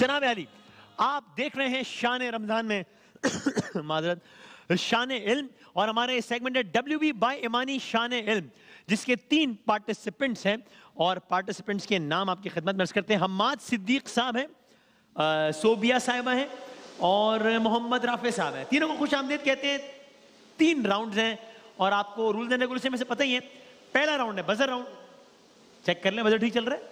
جناب علی، آپ دیکھ رہے ہیں شان رمضان میں معذرت شان علم، اور ہمارے سیگمنٹ ہے WB بائی ایمانی شان علم، جس کے 3 پارٹیسپنٹس ہیں، اور پارٹیسپنٹس کے نام آپ کی خدمت میں عرض کرتے ہیں۔ حماد صدیق صاحب ہیں، صوبیہ صاحبہ ہیں، اور محمد رافع صاحب ہیں۔ تینوں کو خوش آمدید کہتے ہیں۔ 3 راؤنڈز ہیں، اور آپ کو رولز اینڈ ریگولیشن میں سے پتہ ہی ہے۔ پہلا راؤنڈ ہے بزر راؤنڈ، چیک کر لیں بزر ٹھیک چل رہا ہے،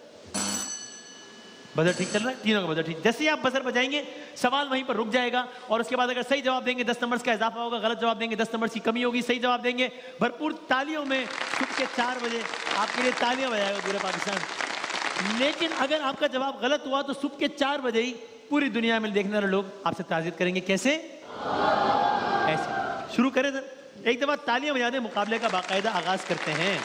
بزر ٹھیک چل رہا ہے، تینوں کا بزر ٹھیک۔ جیسے ہی آپ بزر بجائیں گے سوال وہیں پر رک جائے گا، اور اس کے بعد اگر صحیح جواب دیں گے 10 نمبرز کا اضافہ ہوگا، غلط جواب دیں گے 10 نمبرز کی کمی ہوگی۔ صحیح جواب دیں گے بھرپور تالیوں میں صبح کے 4 بجے آپ کے لیے تالیاں بجائے گا پورے پاکستان۔ لیکن اگر آپ کا جواب غلط ہوا تو صبح کے 4 بجے ہی پوری دنیا میں دیکھنے والے لوگ آپ سے تعزیت کریں گے۔ کیسے؟ ایسے۔ شروع کریں سر، ایک دفعہ تالیاں بجا دیں، مقابلے کا باقاعدہ آغاز کرتے ہیں۔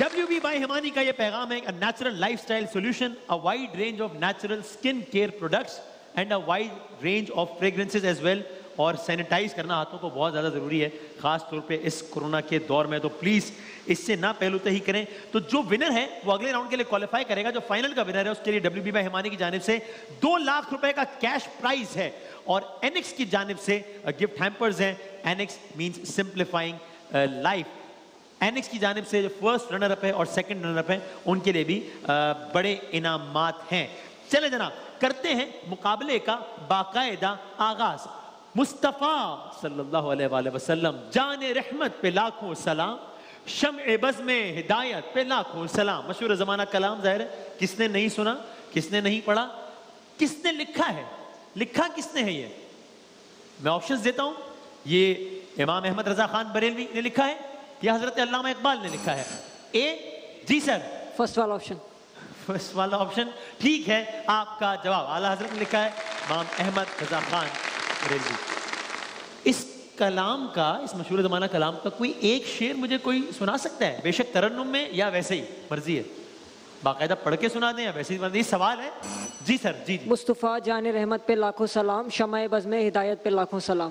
WB بائی ہمانی کا یہ پیغام ہے: natural life style solution, a wide range of natural skin care products and a wide range of fragrances as well۔ اور سینیٹائز کرنا ہاتھوں کو بہت زیادہ ضروری ہے، خاص طور پہ اس کورونا کے دور میں، تو پلیز اس سے نہ پہلو تہی کریں۔ تو جو ونر ہے وہ اگلے راؤنڈ کے لیے کوالیفائی کرے گا۔ جو فائنل کا ونر ہے اس کے لیے WB بائی ہمانی کی جانب سے 2 لاکھ روپے کا کیش پرائز ہے، اور اینکس کی جانب سے گفٹ ہیمپرز ہیں۔ اینکس مینس سمپلیفائنگ لائف۔ اینکس کی جانب سے جو فرسٹ رنر اپ ہے اور سیکنڈ رنر اپ ہے ان کے لیے بھی بڑے انعامات ہیں۔ چلیں جناب، کرتے ہیں مقابلے کا باقاعدہ آغاز۔ مصطفیٰ صلی اللہ علیہ وآلہ وسلم، جان رحمت پہ لاکھوں سلام، شمع بزم ہدایت پہ لاکھوں سلام۔ مشہور زمانہ کلام، ظاہر ہے کس نے نہیں سنا، کس نے نہیں پڑھا، کس نے لکھا ہے، لکھا کس نے ہے؟ یہ میں آپشنز دیتا ہوں۔ یہ امام احمد رضا خان بریلوی نے لکھا ہے یا حضرت علامہ اقبال نے لکھا ہے؟ اے جی سر، فرسٹ والا آپشن۔ فرسٹ والا آپشن ٹھیک ہے، آپ کا جواب اعلیٰ حضرت نے لکھا ہے، امام احمد رضا خان بریلوی۔ اس کلام کا، اس مشہور زمانہ کلام کا کوئی ایک شعر مجھے کوئی سنا سکتا ہے؟ بے شک ترنم میں یا ویسے ہی، مرضی ہے، باقاعدہ پڑھ کے سنا دیں یا ویسے ہی؟ یہ سوال ہے جی سر۔ جی جی۔ مصطفیٰ جان رحمت پہ لاکھوں سلام، شمع بزم ہدایت پہ لاکھوں سلام۔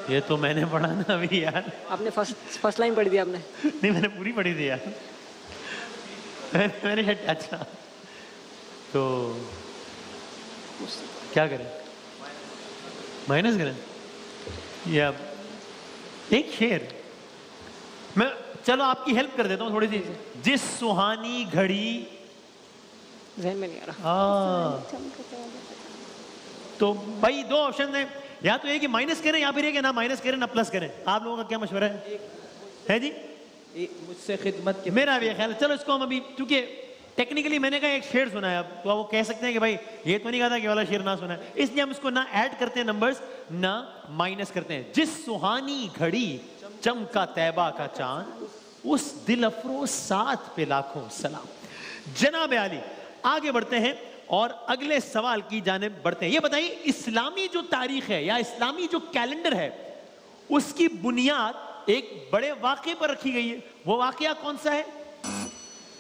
یہ تو میں نے پڑھا نا ابھی یار۔ آپ نے فرسٹ لائن پڑھی تھی آپ نے؟ نہیں، میں نے پوری پڑھی تھی یار، میں نے۔ اچھا تو کیا کریں، مائنس کریں یا ایک شعر؟ میں چلو آپ کی ہیلپ کر دیتا ہوں تھوڑی سی۔ جس سہانی گھڑی، ذہن میں نہیں آ رہا۔ تو بھائی 2 آپشن ہیں، یا تو یہ کہ مائنس کریں یا پھر یہ کہ نہ مائنس کریں نہ پلس کریں۔ آپ لوگوں کا کیا مشورہ ہے جی؟ مجھ سے خدمت کے، میرا بھی خیال ہے چلو اس کو ہم ابھی، کیونکہ ٹیکنیکلی میں نے کہا ایک شعر سنا ہے، اب تو وہ کہہ سکتے ہیں کہ بھائی یہ تو نہیں کہا تھا کہ والا شعر نہ سنا ہے، اس لیے ہم اس کو نہ ایڈ کرتے ہیں نمبرز نہ مائنس کرتے ہیں۔ جس سہانی گھڑی چمکا طیبہ کا چاند، اس دل افروز ساتھ پہ لاکھوں سلام۔ جناب عالی آگے بڑھتے ہیں اور اگلے سوال کی جانب بڑھتے ہیں۔ یہ بتائیے اسلامی جو تاریخ ہے یا اسلامی جو کیلنڈر ہے اس کی بنیاد ایک بڑے واقعے پر رکھی گئی ہے، وہ واقعہ کون سا ہے؟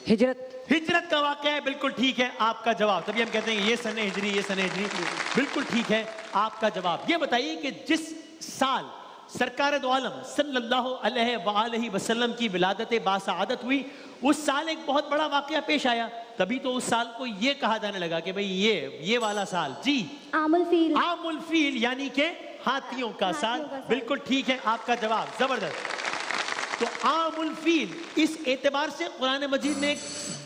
ہجرت۔ ہجرت کا واقعہ ہے، بالکل ٹھیک ہے آپ کا جواب۔ تبھی ہم کہتے ہیں یہ سن ہجری، یہ سن ہجری، بالکل ٹھیک ہے آپ کا جواب۔ یہ بتائیے کہ جس سال سرکار دو عالم صلی اللہ علیہ وآلہ وسلم کی ولادت باسعادت ہوئی، اس سال ایک بہت بڑا واقعہ پیش آیا، تبھی تو اس سال کو یہ کہا جانے لگا کہ بھئی یہ والا سال جی عام الفیل، عام الفیل، یعنی کہ ہاتھیوں کا سال۔ بالکل ٹھیک ہے آپ کا جواب، زبردست۔ تو عام الفیل اس اعتبار سے قرآن مجید نے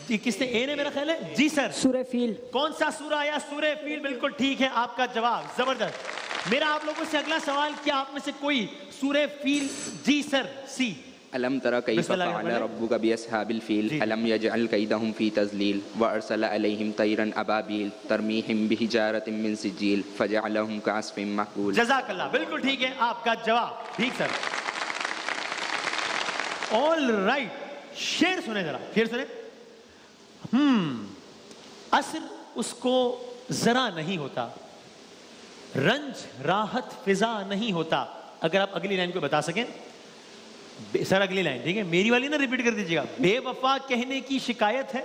کس نے، اے نے میرا خیال ہے جی سر، سورہ فیل۔ کون سا سورہ آیا؟ سورہ فیل، بالکل ٹھیک ہے آپ کا جواب، زبردست۔ میرا آپ لوگوں سے اگلا سوال، کیا آپ میں سے کوئی سورہ فیل؟ جی سر، سی۔ الم تر کیف فعل ربک باصحاب الفیل الم یجعل کیدہم فی تضلیل وارسل علیہم طیرا ابابیل ترمیہم بحجارۃ من سجیل فجعلہم کعصف مأکول۔ جزاک اللہ، بالکل ٹھیک ہے آپ کا جواب، ٹھیک سر۔ آل رائٹ، شعر سنیں ذرا، پھر سنیں۔ اثر اس کو ذرا نہیں ہوتا، رنج راحت فضا نہیں ہوتا۔ اگر آپ اگلی لائن کو بتا سکیں سر، اگلی لائن ٹھیک ہے، میری والی نہ ریپیٹ کر دیجیے گا۔ بے وفا کہنے کی شکایت ہے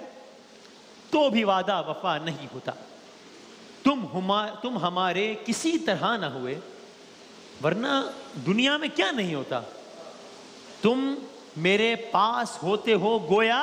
تو بھی وعدہ وفا نہیں ہوتا، تم ہمارے کسی طرح نہ ہوئے ورنہ دنیا میں کیا نہیں ہوتا، تم میرے پاس ہوتے ہو گویا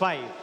5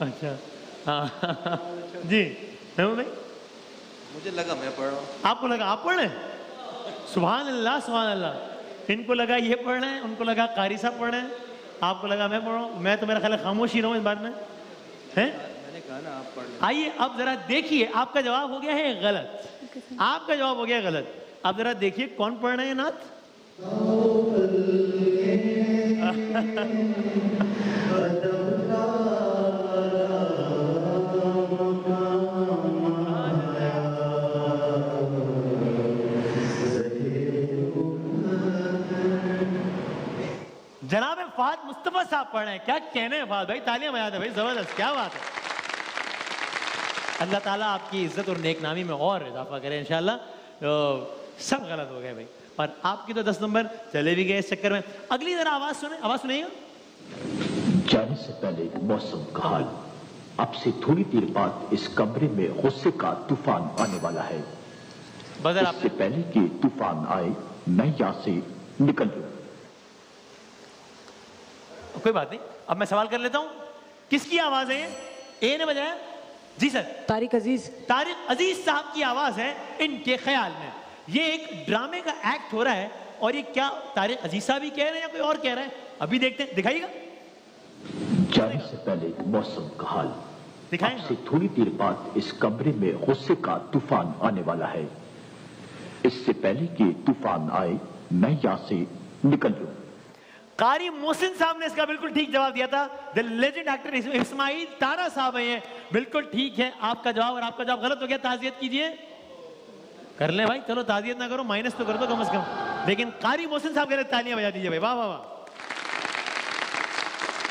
اچھا ہاں جی محمود بھائی مجھے لگا میں پڑھ رہا ہوں. آپ کو لگا آپ پڑھ رہے ہیں؟ سبحان اللہ سبحان اللہ. ان کو لگا یہ پڑھ رہے ہیں, ان کو لگا قاری صاحب پڑھ رہے ہیں, آپ کو لگا میں پڑھ رہا ہوں. میں تو میرا خیال ہے خاموش ہی رہا ہوں اس بات میں. میں نے کہا نا آپ پڑھ لیں. آئیے اب ذرا دیکھیے, آپ کا جواب ہو گیا ہے غلط, آپ کا جواب ہو گیا غلط. اب ذرا دیکھیے کون پڑھ رہے ہیں نعت. جناب فہد مصطفیٰ صاحب پڑھ رہے ہیں. کیا کہنے ہیں فہد بھائی, تالیاں بجا دیں بھائی, زبردست, کیا بات ہے. اللہ تعالیٰ آپ کی عزت اور نیک نامی میں اور اضافہ کرے انشاءاللہ. سب غلط ہو گئے بھائی, اور آپ کی تو 10 نمبر چلے بھی گئے اس چکر میں. اگلی ذرا آواز سنیں, آواز سنیں گا. جانے سے پہلے موسم کا حال, اب سے تھوڑی دیر بعد اس کمرے میں غصے کا طوفان آنے والا ہے. بدر اس سے پہلے کہ طوفان آئے میں یہاں سے نکل جاؤں. کوئی بات نہیں, اب میں سوال کر لیتا ہوں, کس کی آواز ہے؟ اے نے بجایا جی سر. طارق عزیز. طارق عزیز صاحب کی آواز ہے. ان کے خیال میں یہ ایک ڈرامے کا ایکٹ ہو رہا ہے, اور یہ کیا طارق عزیز صاحب ہی کہہ رہے ہیں یا کوئی اور کہہ رہا ہے؟ ابھی دیکھتے ہیں, دکھائیے گا. جانے سے پہلے موسم کا حال, دکھائیں اب سے تھوڑی دیر بعد اس کمرے میں غصے کا طوفان آنے والا ہے. اس سے پہلے کہ طوفان آئے میں یہاں سے نکل جاؤں. قاری محسن صاحب نے اس کا بالکل ٹھیک جواب دیا تھا. دی لیجنڈ ایکٹر اسماعیل تارا صاحب ہیں, بالکل ٹھیک ہے آپ کا جواب, اور آپ کا جواب غلط ہو گیا. تعزیت کیجئے. کر لیں بھائی, چلو تعزیت نہ کرو, مائنس تو کر دو کم از کم, لیکن قاری محسن صاحب کے لیے تالیاں بجا دیجئے بھائی. واہ واہ واہ.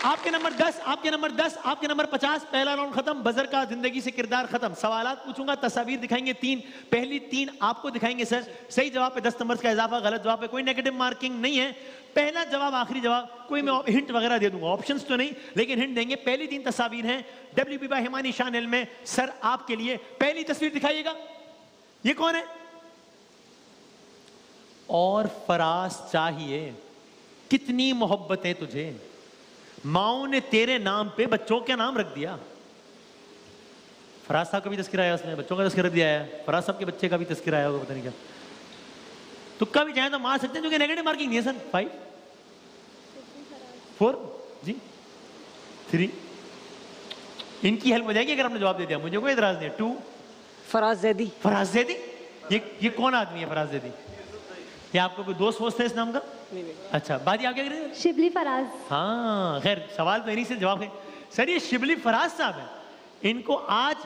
آپ کے نمبر 10, آپ کے نمبر 10, آپ کے نمبر 50. پہلا راؤنڈ ختم, بزر کا زندگی سے کردار ختم. سوالات پوچھوں گا, تصاویر دکھائیں گے 3, پہلی 3 آپ کو دکھائیں گے سر. صحیح جواب پہ 10 نمبر کا اضافہ, غلط جواب پہ کوئی نیگیٹو مارکنگ نہیں ہے. پہلا جواب آخری جواب, کوئی میں ہنٹ وغیرہ دے دوں گا, آپشنز تو نہیں لیکن ہنٹ دیں گے. پہلی 3 تصاویر ہیں WB با ہمانی شان علم میں. سر آپ کے لیے پہلی تصویر دکھائیے گا. یہ کون ہے؟ اور فراز چاہیے کتنی محبت ہے تجھے, ماؤں نے تیرے نام پہ بچوں کے نام رکھ دیا. فراز صاحب کا بھی تذکرہ آیا, اس میں بچوں کا تذکرہ رکھ دیا ہے. فراز صاحب کے بچے کا بھی تذکرہ آیا ہوگا, پتہ نہیں کیا. تکا بھی چاہیں تو مار سکتے ہیں, جو کہ نیگیٹو مارکنگ نہیں ہے سر. 5 4 جی 3. ان کی ہیلپ ہو جائے گی اگر آپ نے جواب دے دیا, مجھے کوئی اعتراض نہیں ہے. 2 فراز زیدی. فراز زیدی, یہ کون آدمی ہے فراز زیدی؟ یہ آپ کو کوئی دوست ووست ہے اس نام کا؟ اچھا, بات یہ آپ کیا کر رہے ہیں؟ شبلی فراز. ہاں خیر, سوال تو انہی سے جواب ہے. سر یہ شبلی فراز صاحب ہیں, ان کو آج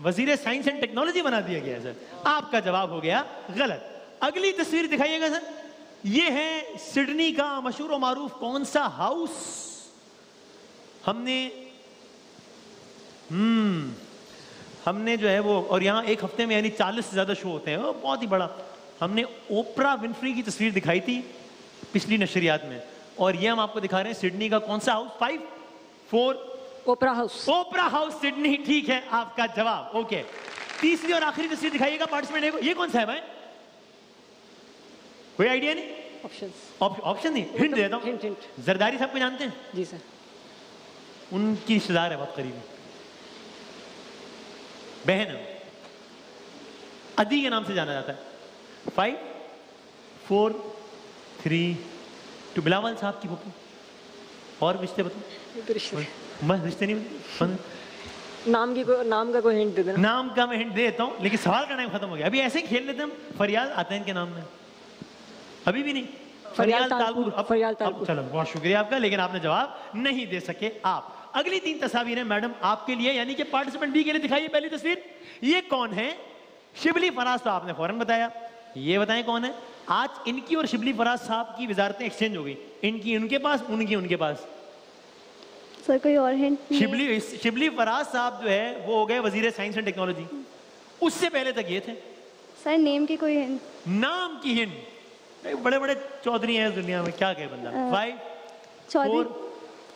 وزیر سائنس اینڈ ٹیکنالوجی بنا دیا گیا ہے سر. آپ کا جواب ہو گیا غلط. اگلی تصویر دکھائیے گا سر. یہ ہے سڈنی کا مشہور و معروف کون سا ہاؤس. ہم نے جو ہے وہ, اور یہاں ایک ہفتے میں یعنی 40 سے زیادہ شو ہوتے ہیں, بہت ہی بڑا. ہم نے اوپرا ونفری کی تصویر دکھائی تھی پچھلی نشریات میں, اور یہ ہم آپ کو دکھا رہے ہیں سڈنی کا کون سا ہاؤس. 5 4 اوپرا ہاؤس. اوپرا ہاؤس سڈنی, ٹھیک ہے آپ کا جواب. اوکے, تیسری اور آخری تصویر دکھائیے گا پارٹیسپینٹ کو. یہ کون سا ہے بھائی, کوئی آئیڈیا نہیں؟ آپشن نہیں, ہنٹ دیتا ہوں. زرداری صاحب کو جانتے ہیں؟ جی سر. ان کی رشتہ دار ہے, بہت قریبی بہن ہے, ادی کے نام سے جانا جاتا ہے. 5 4 3 2. بلاول صاحب کی پھوپھی. اور رشتے بتاؤ. بس رشتے نہیں, نام کا کوئی ہنٹ دے دینا. نام کا میں ہنٹ دے دیتا ہوں, لیکن سوال کا ٹائم ختم ہو گیا. ابھی ایسے ہی کھیل لیتے ہیں ہم. فریال آتا ہے ان کے نام میں, ابھی بھی نہیں. فریال تالپور. چلو بہت شکریہ آپ کا, لیکن آپ نے جواب نہیں دے سکے آپ. اگلی 3 تصاویر ہیں میڈم آپ کے لیے, یعنی کہ پارٹیسپینٹ بی کے لیے. دکھائیے پہلی تصویر. یہ کون ہے؟ شبلی فراز. تو آپ نے فوراً بتایا. یہ بتائیں کون ہے؟ آج ان کی اور شبلی فراز صاحب کی وزارتیں ایکسچینج ہو گئی, ان کی ان کے پاس, ان کی ان کے پاس. سر کوئی اور ہنٹ؟ شبلی فراز صاحب جو ہے وہ ہو گئے وزیر سائنس اینڈ ٹیکنالوجی. اس سے پہلے تک یہ تھے. سر نیم کی کوئی ہنٹ؟ نام کی ہنٹ, بڑے بڑے چودھری ہیں اس دنیا میں, کیا کہے بندہ. 5 4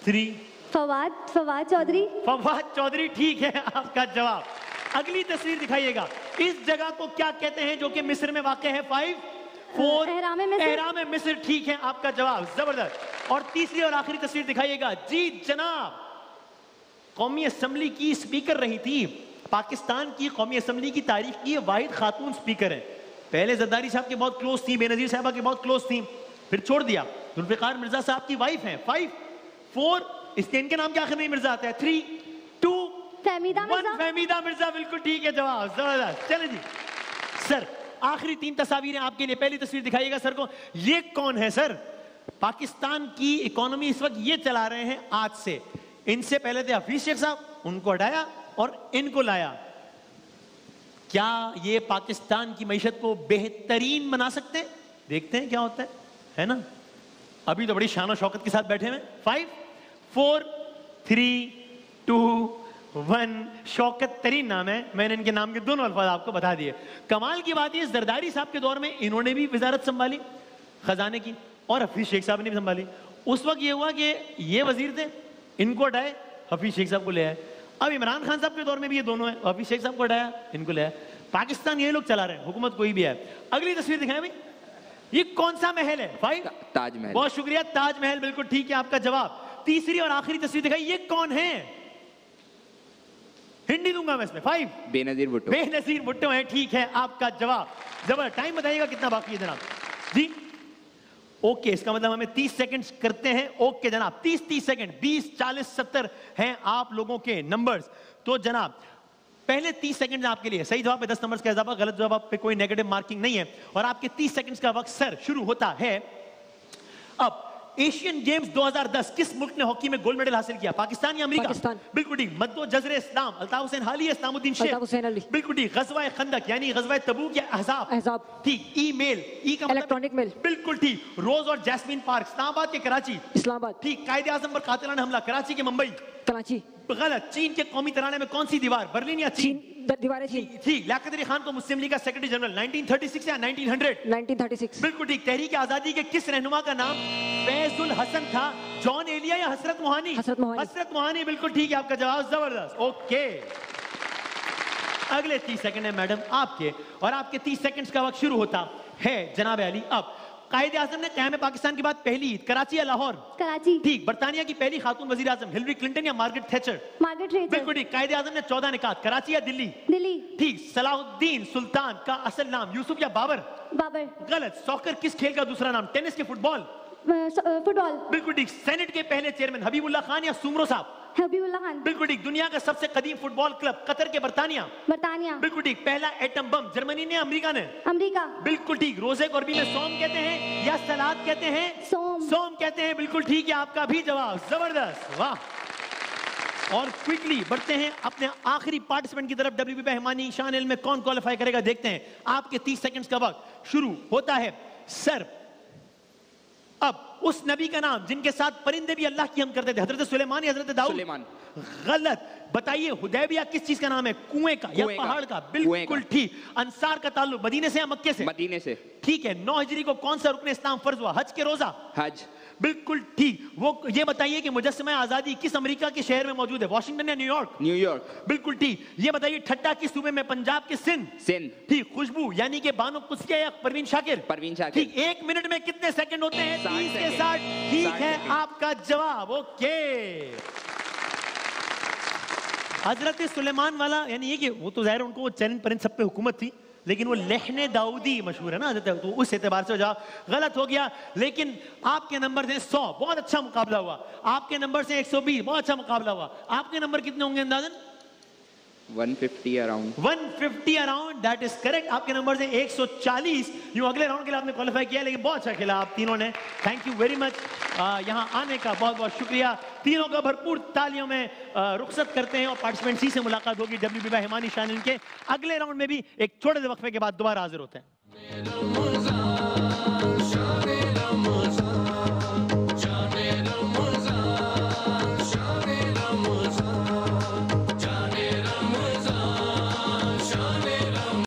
3 فواد چودھری. فواد چودھری, ٹھیک ہے آپ کا جواب. اگلی تصویر دکھائیے گا. اس جگہ کو کیا کہتے ہیں جو کہ مصر میں واقع ہے؟ 5 4 احرام مصر, ٹھیک ہے آپ کا جواب. زبردست. اور تیسری اور آخری تصویر دکھائیے گا. جی جناب, قومی اسمبلی کی اسپیکر رہی تھی. پاکستان کی قومی اسمبلی کی تاریخ کی واحد خاتون اسپیکر ہیں. پہلے زرداری صاحب کے بہت کلوز تھی, بے نظیر صاحبہ کے بہت کلوز تھیں, پھر چھوڑ دیا. ذوالفقار مرزا صاحب کی وائف ہیں. 5 4 اس کے ان کے نام کے آخر میں مرزا آتا ہے. 3 2 فہمیدہ 1 مرزا. فہمیدہ مرزا. بالکل ٹھیک ہے جواب, زبردست. چلیں جی سر, آخری 3 تصاویریں آپ کے لیے. پہلی تصویر دکھائیے گا سر کو. یہ کون ہے سر؟ پاکستان کی اکانومی اس وقت یہ چلا رہے ہیں آج سے. ان سے پہلے تھے حفیظ شیخ صاحب, ان کو ہٹایا اور ان کو لایا. کیا یہ پاکستان کی معیشت کو بہترین بنا سکتے ہیں؟ دیکھتے ہیں کیا ہوتا ہے نا. ابھی تو بڑی شان و شوکت کے ساتھ بیٹھے ہوئے. 5 4 3 2 1. شوکت ترین نام ہے. میں نے ان کے نام کے دونوں الفاظ آپ کو بتا دیے. کمال کی بات یہ, زرداری صاحب کے دور میں انہوں نے بھی وزارت سنبھالی خزانے کی, اور حفیظ شیخ صاحب نے بھی سنبھالی. اس وقت یہ ہوا کہ یہ وزیر تھے, ان کو ہٹائے, حفیظ شیخ صاحب کو لے آئے. اب عمران خان صاحب کے دور میں بھی یہ دونوں ہیں, حفیظ شیخ صاحب کو ہٹایا, ان کو لے آئے. پاکستان یہ لوگ چلا رہے ہیں, حکومت کوئی بھی ہے. اگلی تصویر دکھائیں بھائی. یہ کون سا محل ہے؟ 5 تاج محل. بہت شکریہ, تاج محل. بالکل ٹھیک ہے آپ کا جواب. تیسری اور آخری تصویر دکھائی. یہ کون ہے؟ ہندی دوں گا میں اس میں. 5 بے نظیر بھٹو. بے نظیر بھٹو ہیں. ٹھیک ہے آپ کا جواب. زبردست. ٹائم بتائیے گا کتنا باقی ہے جناب جی؟ اوکے, اس کا مطلب ہمیں 30 سیکنڈز کرتے ہیں. اوکے جناب, 30 سیکنڈ. 20 40 70 ہیں آپ لوگوں کے نمبرز. تو جناب پہلے 30 سیکنڈ آپ کے لیے. صحیح جواب پہ 10 نمبرز کا اضافہ, غلط جواب پہ کوئی نیگیٹو مارکنگ نہیں ہے. اور آپ کے 30 سیکنڈز کا وقت سر شروع ہوتا ہے اب. ایشین گیمز 2010 کس ملک نے ہاکی میں گولڈ میڈل حاصل کیا؟ پاکستان یا امریکہ؟ پاکستان. بالکل ٹھیک. مدو جزر اسلام, الطاف حسین حالی یا اسلام الدین شیخ؟ الطاف حسین علی. بالکل ٹھیک. غزوہ خندق یعنی غزوہ تبوک یا احزاب؟ احزاب. ٹھیک. ای میل, ای کا مطلب الیکٹرانک میل. بالکل ٹھیک. روز اور جیسمین پارک, اسلام آباد کے کراچی؟ اسلام آباد. ٹھیک. قائد اعظم پر قاتلانہ حملہ, کراچی کے ممبئی؟ کراچی. غلط. چین کے قومی ترانے میں کون سی دیوار؟ برلن یا چین؟ دیواریں چین. ٹھیک. لیاقت علی خان کو مسلم لیگ کا سیکرٹری جنرل 1936 یا 1900؟ 1936. بالکل ٹھیک. تحریک آزادی کے کس رہنما کا نام فیض الحسن تھا؟ جان ایلیا یا حسرت موہانی؟ حسرت موہانی. حسرت موہانی. بالکل ٹھیک ہے آپ کا جواب. زبردست. اوکے, اگلے 30 سیکنڈ ہیں میڈم آپ کے, اور آپ کے 30 سیکنڈز کا وقت شروع ہوتا ہے جناب علی. اب قائد اعظم نے قیام پاکستان کے بعد پہلی عید کراچی یا لاہور؟ کراچی. ٹھیک. برطانیہ کی پہلی خاتون وزیر اعظم ہلری کلنٹن یا مارگریٹ تھیچر؟ Margaret Thatcher. بالکل ٹھیک. قائد اعظم نے 14 نکات, کراچی یا دلی؟ دلی. ٹھیک. صلاح الدین سلطان کا اصل نام یوسف یا بابر؟ بابر. غلط. ساکر کس کھیل کا دوسرا نام؟ ٹینس کے فٹ بال؟ فٹ بال. بالکل ٹھیک. سینٹ کے پہلے چیئرمین حبیب اللہ خان یا سومرو صاحب؟ حبیب اللہ خان. بالکل ٹھیک. دنیا کا سب سے قدیم فٹ بال کلب قطر کے برطانیہ؟ برطانیہ. بالکل ٹھیک. پہلا ایٹم بم جرمنی نے امریکہ نے؟ امریکہ. بالکل ٹھیک. روزے کو عربی میں سوم کہتے ہیں یا سلاد کہتے ہیں؟ سوم. سوم کہتے ہیں. بالکل ٹھیک ہے آپ کا بھی جواب. زبردست. واہ. اور کوئکلی بڑھتے ہیں اپنے آخری پارٹیسپینٹ کی طرف. WB بہمانی شان علم میں کون کوالیفائی کرے گا دیکھتے ہیں. آپ کے 30 سیکنڈز کا وقت شروع ہوتا ہے سر. اب اس نبی کا نام جن کے ساتھ پرندے بھی اللہ کی ہم کرتے تھے, حضرت سلیمان یا حضرت داؤد؟ سلیمان. غلط. بتائیے حدیبیہ کس چیز کا نام ہے؟ کنویں کا یا پہاڑ کا؟ بالکل ٹھیک. انصار کا تعلق مدینے سے یا مکے سے؟ مدینے سے. ٹھیک ہے. 9 ہجری کو کون سا رکن اسلام فرض ہوا؟ حج کے روزہ؟ حج. بالکل ٹھیک. وہ یہ بتائیے کہ مجسمہ آزادی کس امریکہ کے شہر میں موجود ہے؟ واشنگٹن یا نیو یارک؟ New York. بالکل ٹھیک. یہ بتائیے ٹھٹا کس صوبے میں؟ پنجاب کے سندھ؟ سندھ. ٹھیک. خوشبو یعنی کہ بانو قدسیہ یا پروین شاکر؟ پروین شاکر. ٹھیک. 1 منٹ میں کتنے سیکنڈ ہوتے ہیں؟ 60 30 کے 60. ٹھیک 60 ہے سیکنڈ. آپ کا جواب. اوکے. حضرت سلیمان والا یعنی یہ کہ وہ تو ظاہر ان کو چیلنج پرند سب پہ حکومت تھی, لیکن وہ لہن داؤدی مشہور ہے نا حضرت, تو اس اعتبار سے جواب غلط ہو گیا. لیکن آپ کے نمبر ہیں 100. بہت اچھا مقابلہ ہوا. آپ کے نمبر سے 120. بہت اچھا مقابلہ ہوا. آپ کے نمبر کتنے ہوں گے اندازاً؟ 150 around. 150 around. That is correct. آپ کے نمبر سے 140. یوں اگلے راؤنڈ کے لیے آپ نے کوالیفائی کیا, لیکن بہت اچھا کھیلا آپ تینوں نے. Thank you very much. یہاں آنے کا بہت بہت شکریہ. تینوں کا بھرپور تالیوں میں رخصت کرتے ہیں, اور پارٹیسپینٹ سی سے ملاقات ہوگی WB بہمانی چینل کے. اگلے راؤنڈ میں بھی ایک چھوٹے سے وقفے کے بعد دوبارہ حاضر ہوتے ہیں.